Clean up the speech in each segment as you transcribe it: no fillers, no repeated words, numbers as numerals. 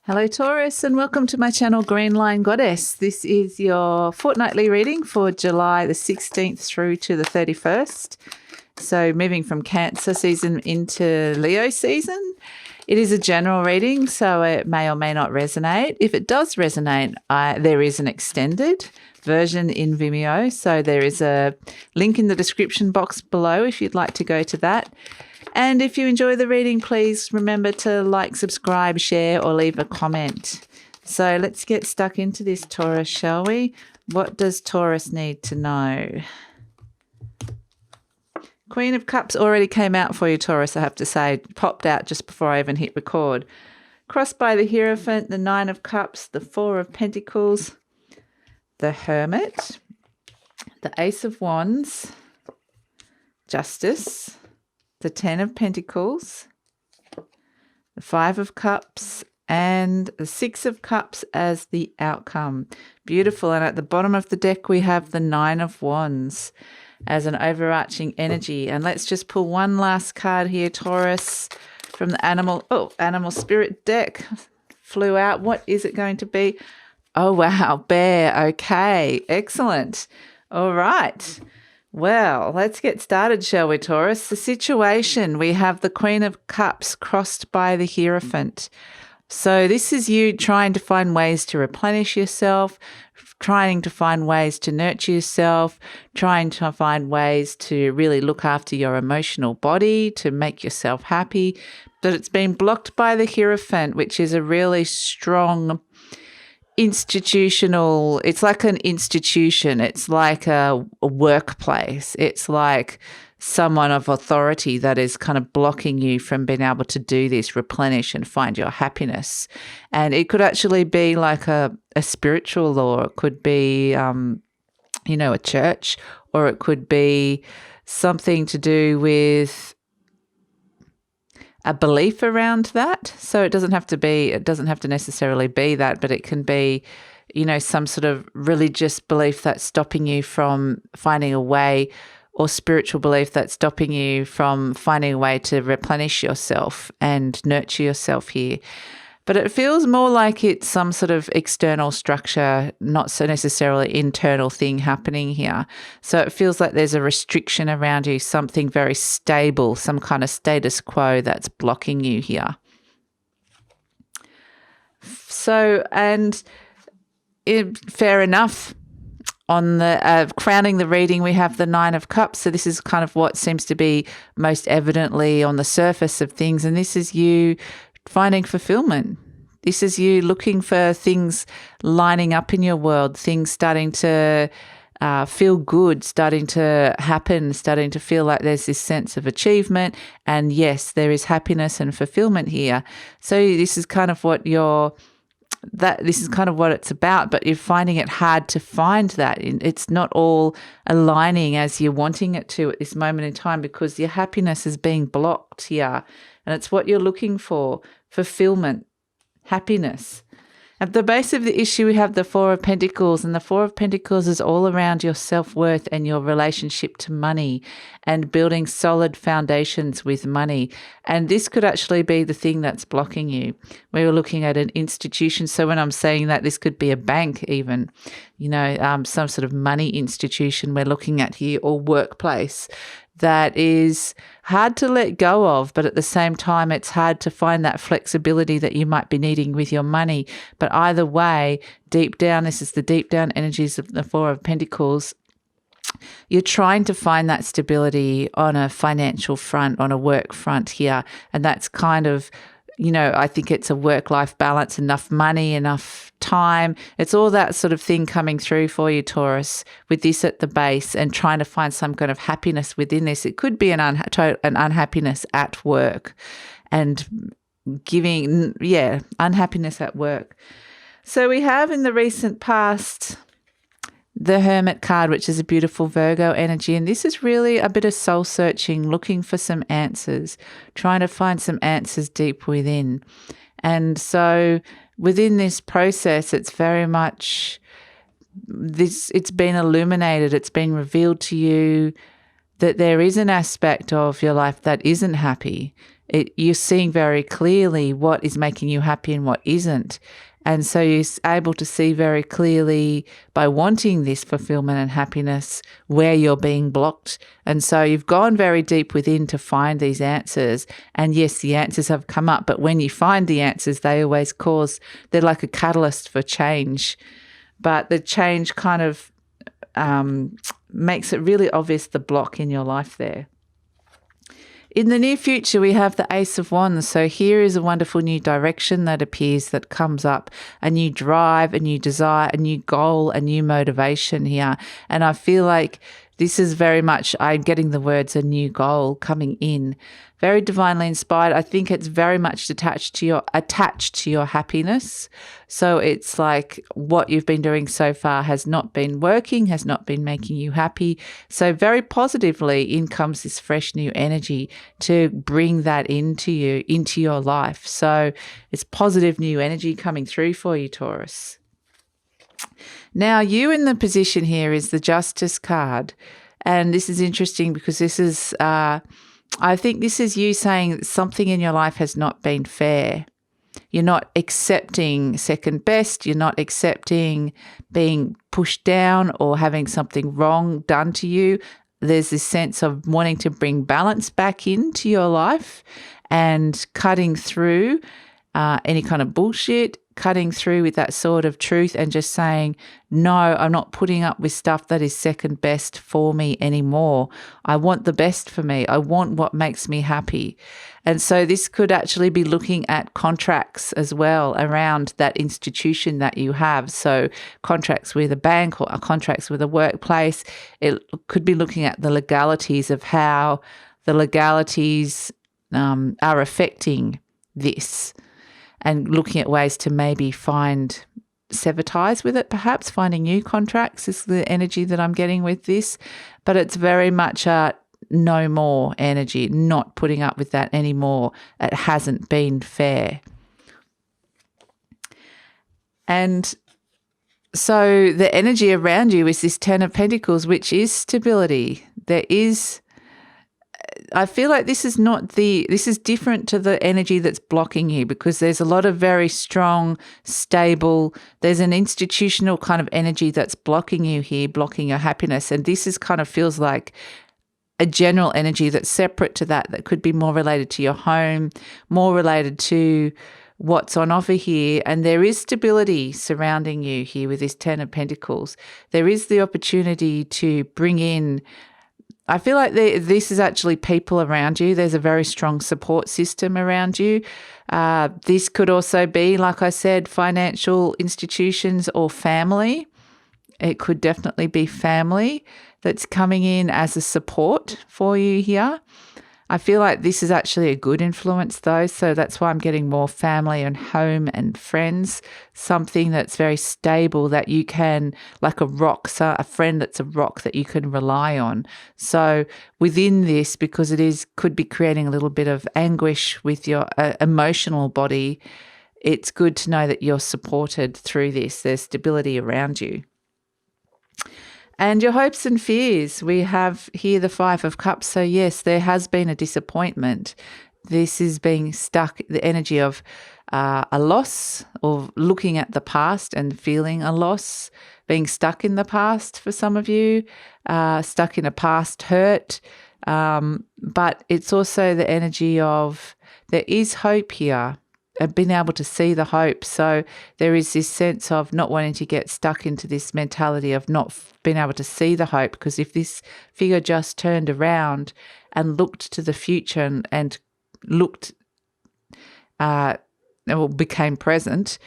Hello Taurus and welcome to my channel GreenLion Goddess. This is your fortnightly reading for July the 16th through to the 31st. So moving from Cancer season into Leo season. It is a general reading, so it may or may not resonate. If it does resonate, there is an extended version in Vimeo. So there is a link in the description box below if you'd like to go to that. And if you enjoy the reading, please remember to like, subscribe, share, or leave a comment. So let's get stuck into this, Taurus, shall we? What does Taurus need to know? Queen of Cups already came out for you, Taurus, I have to say. Popped out just before I even hit record. Crossed by the Hierophant, the Nine of Cups, the Four of Pentacles, the Hermit, the Ace of Wands, Justice, the Ten of Pentacles, the Five of Cups, and the Six of Cups as the outcome. Beautiful. And at the bottom of the deck, we have the Nine of Wands as an overarching energy. And let's just pull one last card here, Taurus, from the Animal Spirit deck. Flew out. What is it going to be? Oh, wow. Bear. Okay. Excellent. All right. Well, let's get started, shall we, Taurus? The situation, we have the Queen of Cups crossed by the Hierophant. So this is you trying to find ways to replenish yourself, trying to find ways to nurture yourself, trying to find ways to really look after your emotional body, to make yourself happy. But it's been blocked by the Hierophant, which is a really strong institutional, it's like an institution. It's like a workplace. It's like someone of authority that is kind of blocking you from being able to do this, replenish and find your happiness. And it could actually be like a spiritual law. It could be, a church, or it could be something to do with a belief around that. So it doesn't have to necessarily be that, but it can be, some sort of religious belief that's stopping you from finding a way, or spiritual belief that's stopping you from finding a way to replenish yourself and nurture yourself here. But it feels more like it's some sort of external structure, not so necessarily internal thing happening here. So it feels like there's a restriction around you, something very stable, some kind of status quo that's blocking you here. So, and fair enough. On the crowning the reading, we have the Nine of Cups. So this is kind of what seems to be most evidently on the surface of things. And this is you finding fulfillment. This is you looking for things lining up in your world, things starting to feel good, starting to happen, starting to feel like there's this sense of achievement. And yes, there is happiness and fulfillment here. So this is kind of what it's about, but you're finding it hard to find that. It's not all aligning as you're wanting it to at this moment in time, because your happiness is being blocked here. And it's what you're looking for: fulfillment, happiness. At the base of the issue, we have the Four of Pentacles, and the Four of Pentacles is all around your self-worth and your relationship to money and building solid foundations with money. And this could actually be the thing that's blocking you. We were looking at an institution. So when I'm saying that, this could be a bank even, some sort of money institution we're looking at here, or workplace that is hard to let go of, but at the same time, it's hard to find that flexibility that you might be needing with your money. But either way, deep down, this is the deep down energies of the Four of Pentacles. You're trying to find that stability on a financial front, on a work front here. And that's kind of, I think it's a work-life balance, enough money, enough time. It's all that sort of thing coming through for you, Taurus, with this at the base, and trying to find some kind of happiness within this. It could be an unhappiness at work, and unhappiness at work. So we have in the recent past the Hermit card, which is a beautiful Virgo energy. And this is really a bit of soul searching, looking for some answers, trying to find some answers deep within. And so within this process, it's very much it's been illuminated, it's been revealed to you that there is an aspect of your life that isn't happy. You're seeing very clearly what is making you happy and what isn't. And so you're able to see very clearly by wanting this fulfillment and happiness where you're being blocked. And so you've gone very deep within to find these answers. And yes, the answers have come up, but when you find the answers, they're like a catalyst for change. But the change kind of makes it really obvious the block in your life there. In the near future, we have the Ace of Wands. So here is a wonderful new direction that appears, that comes up, a new drive, a new desire, a new goal, a new motivation here. And I feel like this is very much, I'm getting the words, a new goal coming in. Very divinely inspired. I think it's very much attached to your happiness. So it's like what you've been doing so far has not been working, has not been making you happy. So very positively in comes this fresh new energy to bring that into your life. So it's positive new energy coming through for you, Taurus. Now, you in the position here is the Justice card. And this is interesting because this is, I think this is you saying that something in your life has not been fair. You're not accepting second best. You're not accepting being pushed down or having something wrong done to you. There's this sense of wanting to bring balance back into your life and cutting through any kind of bullshit, cutting through with that sort of truth and just saying, no, I'm not putting up with stuff that is second best for me anymore. I want the best for me. I want what makes me happy. And so this could actually be looking at contracts as well around that institution that you have. So contracts with a bank or contracts with a workplace. It could be looking at the legalities of how the legalities are affecting this, and looking at ways to maybe sever ties with it, perhaps finding new contracts is the energy that I'm getting with this. But it's very much a no more energy, not putting up with that anymore. It hasn't been fair. And so the energy around you is this Ten of Pentacles, which is stability. I feel like this is different to the energy that's blocking you, because there's a lot of very strong, stable, there's an institutional kind of energy that's blocking you here, blocking your happiness. And this feels like a general energy that's separate to that could be more related to your home, more related to what's on offer here. And there is stability surrounding you here with this Ten of Pentacles. There is the opportunity to bring in, I feel like this is actually people around you. There's a very strong support system around you. This could also be, like I said, financial institutions or family. It could definitely be family that's coming in as a support for you here. I feel like this is actually a good influence though, so that's why I'm getting more family and home and friends, something that's very stable that you can, like a rock, so a friend that's a rock that you can rely on. So within this, because could be creating a little bit of anguish with your emotional body, it's good to know that you're supported through this. There's stability around you. And your hopes and fears, we have here the Five of Cups. So yes, there has been a disappointment. This is being stuck, the energy of a loss, or looking at the past and feeling a loss, being stuck in the past for some of you, stuck in a past hurt. But it's also the energy of there is hope here. Been able to see the hope. So there is this sense of not wanting to get stuck into this mentality of not being able to see the hope, because if this figure just turned around and looked to the future and looked, became present,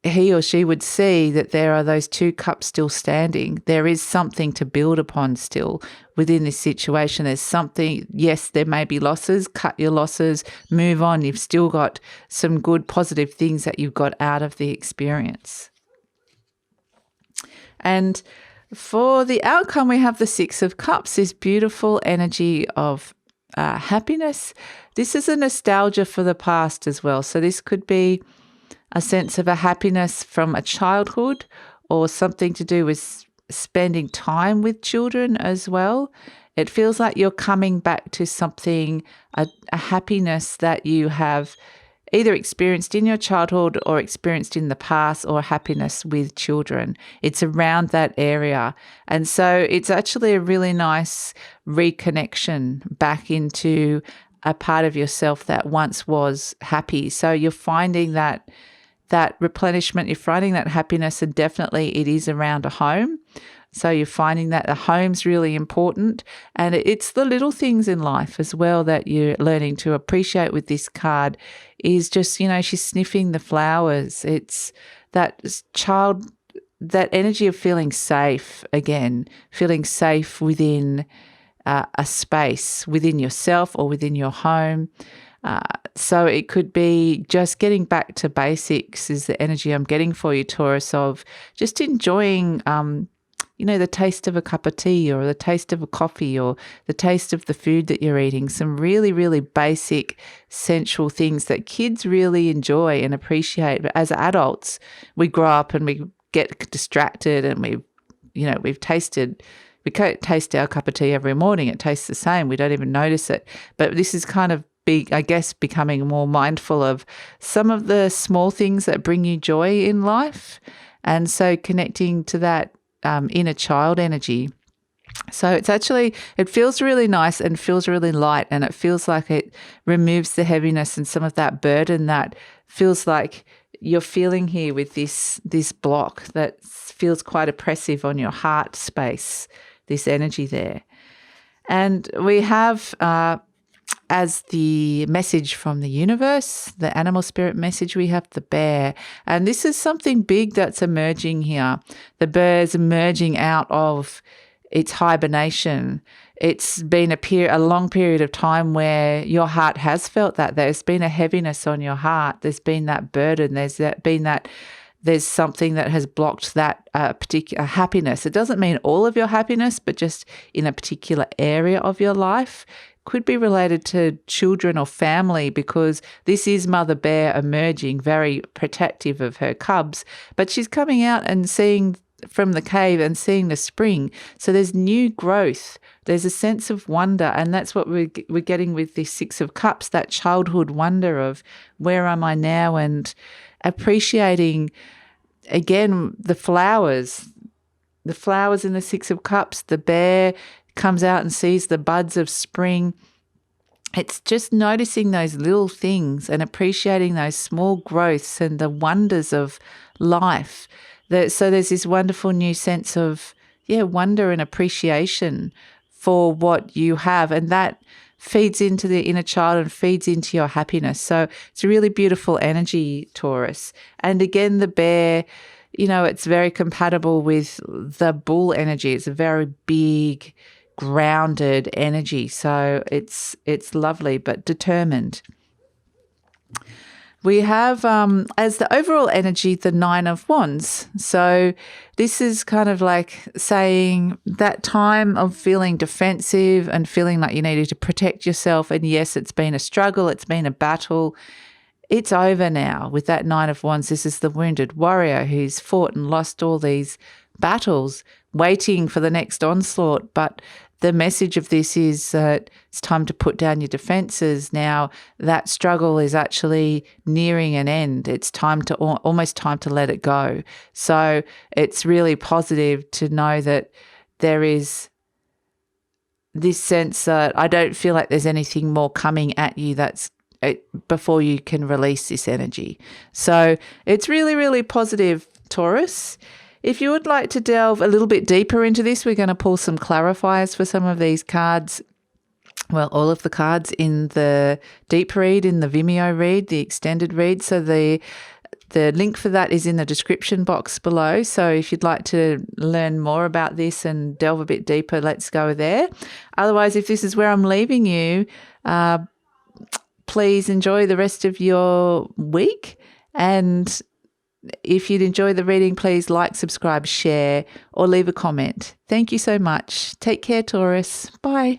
he or she would see that there are those two cups still standing. There is something to build upon still within this situation. There's something, yes, there may be losses, cut your losses, move on. You've still got some good positive things that you've got out of the experience. And for the outcome, we have the Six of Cups, this beautiful energy of happiness. This is a nostalgia for the past as well. So this could be a sense of a happiness from a childhood, or something to do with spending time with children as well. It feels like you're coming back to something, a happiness that you have either experienced in your childhood or experienced in the past, or happiness with children. It's around that area. And so it's actually a really nice reconnection back into a part of yourself that once was happy. So you're finding that replenishment, you're finding that happiness, and definitely it is around a home. So you're finding that the home's really important, and it's the little things in life as well that you're learning to appreciate with this card. Is just, she's sniffing the flowers. It's that that energy of feeling safe again, feeling safe within a space, within yourself or within your home. So it could be just getting back to basics is the energy I'm getting for you, Taurus, of just enjoying the taste of a cup of tea, or the taste of a coffee, or the taste of the food that you're eating. Some really, really basic, sensual things that kids really enjoy and appreciate. But as adults, we grow up and we get distracted, and we can't taste our cup of tea every morning. It tastes the same. We don't even notice it. But this is kind of becoming more mindful of some of the small things that bring you joy in life. And so connecting to that inner child energy. So it feels really nice and feels really light, and it feels like it removes the heaviness and some of that burden that feels like you're feeling here with this block that feels quite oppressive on your heart space, this energy there. And we have as the message from the universe, the animal spirit message, we have the bear. And this is something big that's emerging here. The bear's emerging out of its hibernation. It's been a long period of time where your heart has felt that. There's been a heaviness on your heart. There's been that burden. There's something that has blocked that particular happiness. It doesn't mean all of your happiness, but just in a particular area of your life. Could be related to children or family, because this is Mother Bear emerging, very protective of her cubs, but she's coming out and seeing from the cave and seeing the spring. So there's new growth. There's a sense of wonder, and that's what we're getting with the Six of Cups, that childhood wonder of where am I now, and appreciating, again, the flowers in the Six of Cups. The bear comes out and sees the buds of spring. It's just noticing those little things and appreciating those small growths and the wonders of life. So there's this wonderful new sense of, wonder and appreciation for what you have, and that feeds into the inner child and feeds into your happiness. So it's a really beautiful energy, Taurus. And again, the bear, it's very compatible with the bull energy. It's a very big, grounded energy. So it's lovely, but determined. We have, as the overall energy, the Nine of Wands. So this is kind of like saying that time of feeling defensive and feeling like you needed to protect yourself. And yes, it's been a struggle. It's been a battle. It's over now with that Nine of Wands. This is the wounded warrior who's fought and lost all these battles, waiting for the next onslaught. But the message of this is that it's time to put down your defenses. Now that struggle is actually nearing an end. It's almost time to let it go. So it's really positive to know that there is this sense that I don't feel like there's anything more coming at you before you can release this energy. So it's really, really positive, Taurus. If you would like to delve a little bit deeper into this, we're going to pull some clarifiers for some of these cards. Well, all of the cards in the deep read, in the Vimeo read, the extended read. So the link for that is in the description box below. So if you'd like to learn more about this and delve a bit deeper, let's go there. Otherwise, if this is where I'm leaving you, please enjoy the rest of your week. And if you'd enjoy the reading, please like, subscribe, share, or leave a comment. Thank you so much. Take care, Taurus. Bye.